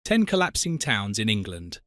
10 collapsing towns in England.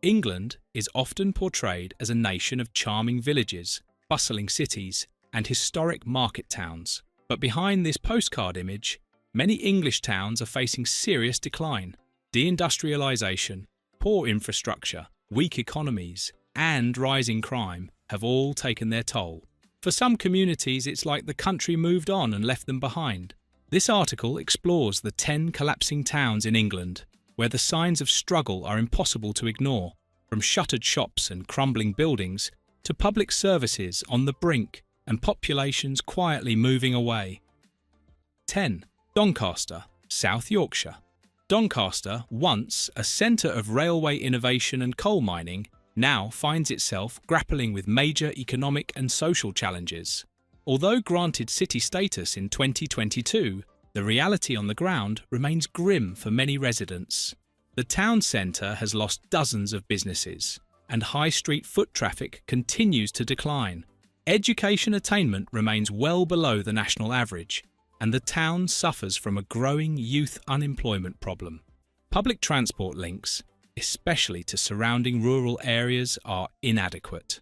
England is often portrayed as a nation of charming villages, bustling cities, and historic market towns. But behind this postcard image, many English towns are facing serious decline. Deindustrialisation, poor infrastructure, weak economies, and rising crime have all taken their toll. For some communities, it's like the country moved on and left them behind. This article explores the 10 collapsing towns in England, where the signs of struggle are impossible to ignore, from shuttered shops and crumbling buildings to public services on the brink and populations quietly moving away. 10. Doncaster, South Yorkshire. Doncaster, once a centre of railway innovation and coal mining, now finds itself grappling with major economic and social challenges. Although granted city status in 2022, the reality on the ground remains grim for many residents. The town centre has lost dozens of businesses, and high street foot traffic continues to decline. Education attainment remains well below the national average, and the town suffers from a growing youth unemployment problem. Public transport links, especially to surrounding rural areas, are inadequate.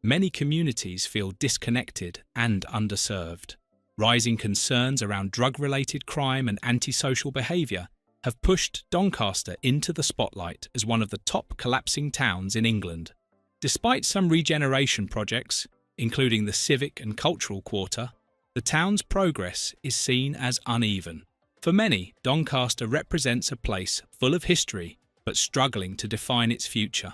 Many communities feel disconnected and underserved. Rising concerns around drug-related crime and antisocial behaviour have pushed Doncaster into the spotlight as one of the top collapsing towns in England. Despite some regeneration projects, including the civic and cultural quarter, the town's progress is seen as uneven. For many, Doncaster represents a place full of history but struggling to define its future.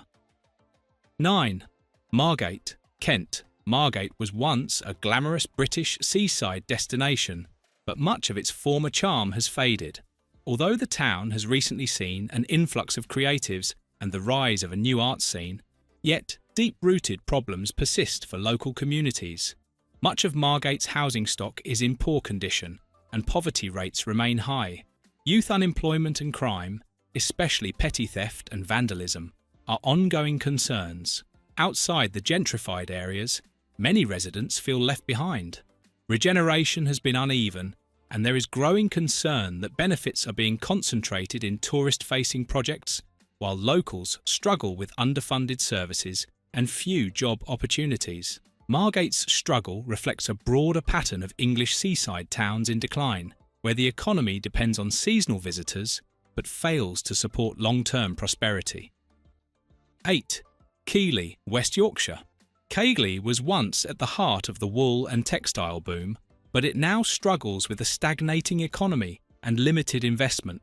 9. Margate, Kent. Margate was once a glamorous British seaside destination, but much of its former charm has faded. Although the town has recently seen an influx of creatives and the rise of a new art scene, yet deep-rooted problems persist for local communities. Much of Margate's housing stock is in poor condition, and poverty rates remain high. Youth unemployment and crime, especially petty theft and vandalism, are ongoing concerns. Outside the gentrified areas, many residents feel left behind. Regeneration has been uneven, and there is growing concern that benefits are being concentrated in tourist-facing projects, while locals struggle with underfunded services and few job opportunities. Margate's struggle reflects a broader pattern of English seaside towns in decline, where the economy depends on seasonal visitors but fails to support long-term prosperity. 8. Keeley, West Yorkshire. Keeley was once at the heart of the wool and textile boom, but it now struggles with a stagnating economy and limited investment.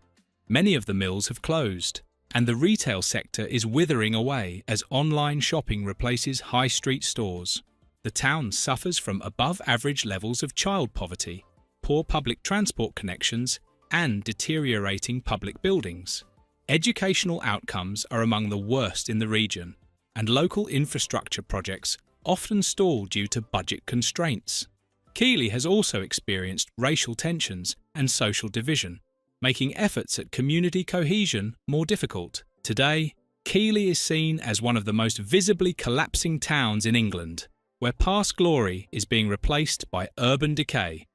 Many of the mills have closed, and the retail sector is withering away as online shopping replaces high street stores. The town suffers from above-average levels of child poverty, poor public transport connections, and deteriorating public buildings. Educational outcomes are among the worst in the region, and local infrastructure projects often stall due to budget constraints. Keeley has also experienced racial tensions and social division, making efforts at community cohesion more difficult. Today, Keeley is seen as one of the most visibly collapsing towns in England, where past glory is being replaced by urban decay.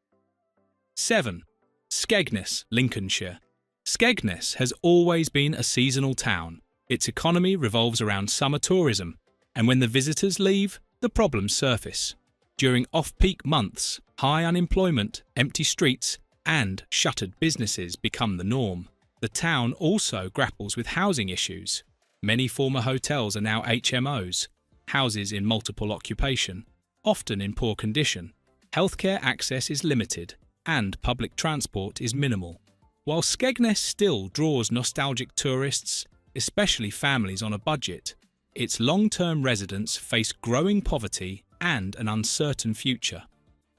7. Skegness, Lincolnshire. Skegness has always been a seasonal town. Its economy revolves around summer tourism, and when the visitors leave, the problems surface. During off-peak months, high unemployment, empty streets, and shuttered businesses become the norm. The town also grapples with housing issues. Many former hotels are now HMOs, houses in multiple occupation, often in poor condition. Healthcare access is limited, and public transport is minimal. While Skegness still draws nostalgic tourists, especially families on a budget, its long-term residents face growing poverty and an uncertain future.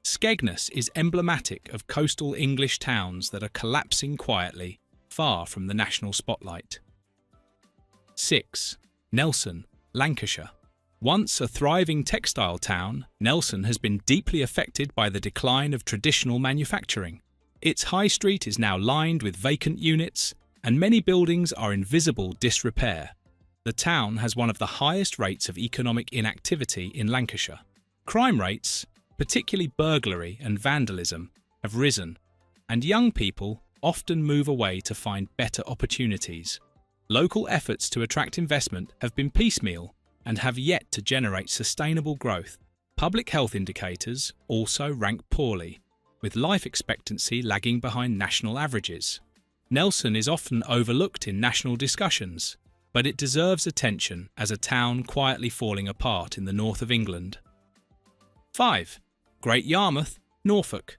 Skegness is emblematic of coastal English towns that are collapsing quietly, far from the national spotlight. 6. Nelson, Lancashire. Once a thriving textile town, Nelson has been deeply affected by the decline of traditional manufacturing. Its high street is now lined with vacant units, and many buildings are in visible disrepair. The town has one of the highest rates of economic inactivity in Lancashire. Crime rates, particularly burglary and vandalism, have risen, and young people, often move away to find better opportunities. Local efforts to attract investment have been piecemeal and have yet to generate sustainable growth. Public health indicators also rank poorly, with life expectancy lagging behind national averages. Nelson is often overlooked in national discussions, but it deserves attention as a town quietly falling apart in the north of England. 5. Great Yarmouth, Norfolk.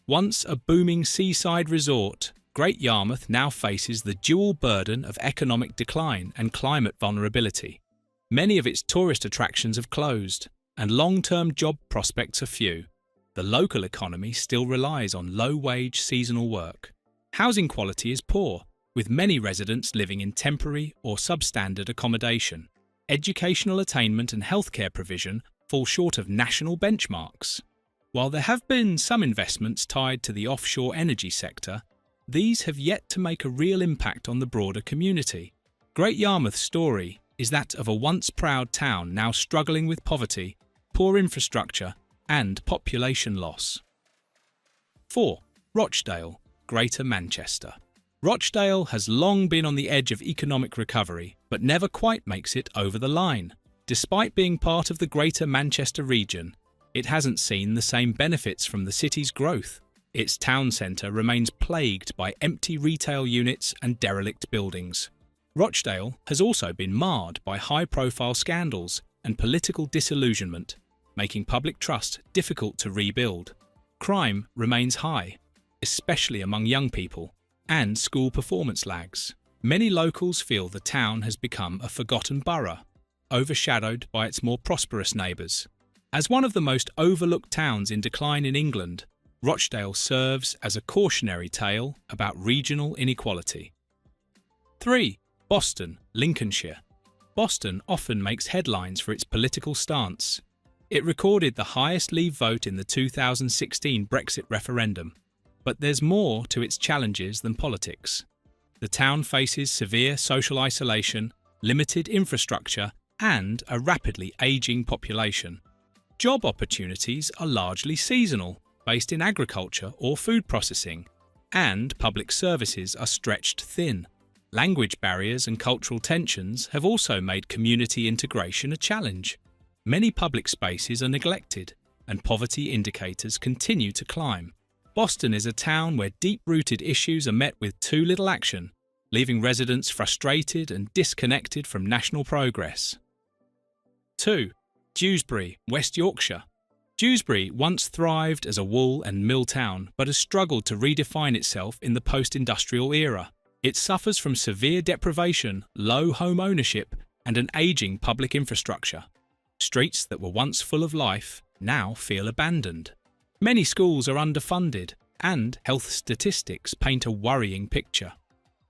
Once a booming seaside resort, Great Yarmouth now faces the dual burden of economic decline and climate vulnerability. Many of its tourist attractions have closed, and long-term job prospects are few. The local economy still relies on low-wage seasonal work. Housing quality is poor, with many residents living in temporary or substandard accommodation. Educational attainment and healthcare provision fall short of national benchmarks. While there have been some investments tied to the offshore energy sector, these have yet to make a real impact on the broader community. Great Yarmouth's story is that of a once proud town now struggling with poverty, poor infrastructure, and population loss. 4. Rochdale, Greater Manchester. Rochdale has long been on the edge of economic recovery, but never quite makes it over the line. Despite being part of the Greater Manchester region, it hasn't seen the same benefits from the city's growth. Its town centre remains plagued by empty retail units and derelict buildings. Rochdale has also been marred by high-profile scandals and political disillusionment, making public trust difficult to rebuild. Crime remains high, especially among young people, and school performance lags. Many locals feel the town has become a forgotten borough, overshadowed by its more prosperous neighbours. As one of the most overlooked towns in decline in England, Rochdale serves as a cautionary tale about regional inequality. 3. Boston, Lincolnshire. Boston often makes headlines for its political stance. It recorded the highest Leave vote in the 2016 Brexit referendum, but there's more to its challenges than politics. The town faces severe social isolation, limited infrastructure, and a rapidly ageing population. Job opportunities are largely seasonal, based in agriculture or food processing, and public services are stretched thin. Language barriers and cultural tensions have also made community integration a challenge. Many public spaces are neglected, and poverty indicators continue to climb. Boston is a town where deep-rooted issues are met with too little action, leaving residents frustrated and disconnected from national progress. 2. Jewsbury, West Yorkshire. Jewsbury once thrived as a wool and mill town, but has struggled to redefine itself in the post-industrial era. It suffers from severe deprivation, low home ownership, and an ageing public infrastructure. Streets that were once full of life now feel abandoned. Many schools are underfunded, and health statistics paint a worrying picture.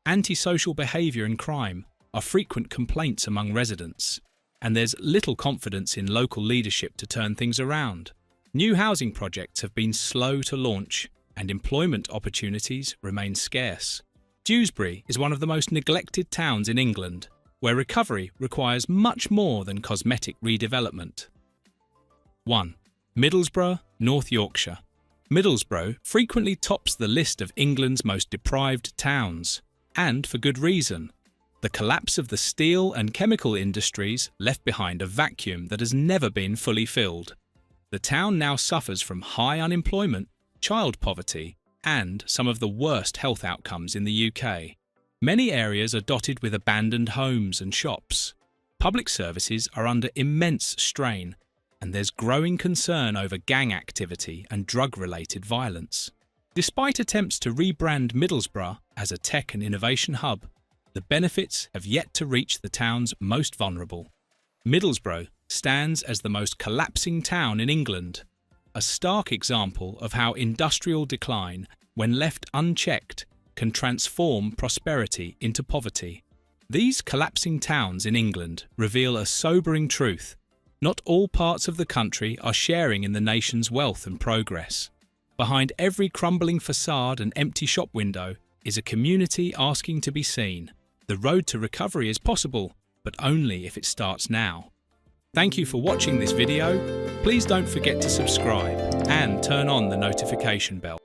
Antisocial behaviour and crime are frequent complaints among residents, and there's little confidence in local leadership to turn things around. New housing projects have been slow to launch, and employment opportunities remain scarce. Jewsbury is one of the most neglected towns in England, where recovery requires much more than cosmetic redevelopment. 1. Middlesborough, North Yorkshire. Middlesbrough frequently tops the list of England's most deprived towns, and for good reason. The collapse of the steel and chemical industries left behind a vacuum that has never been fully filled. The town now suffers from high unemployment, child poverty, and some of the worst health outcomes in the UK. Many areas are dotted with abandoned homes and shops. Public services are under immense strain, and there's growing concern over gang activity and drug-related violence. Despite attempts to rebrand Middlesbrough as a tech and innovation hub, the benefits have yet to reach the town's most vulnerable. Middlesbrough stands as the most collapsing town in England, a stark example of how industrial decline, when left unchecked, can transform prosperity into poverty. These collapsing towns in England reveal a sobering truth. Not all parts of the country are sharing in the nation's wealth and progress. Behind every crumbling facade and empty shop window is a community asking to be seen. The road to recovery is possible, but only if it starts now. Thank you for watching this video. Please don't forget to subscribe and turn on the notification bell.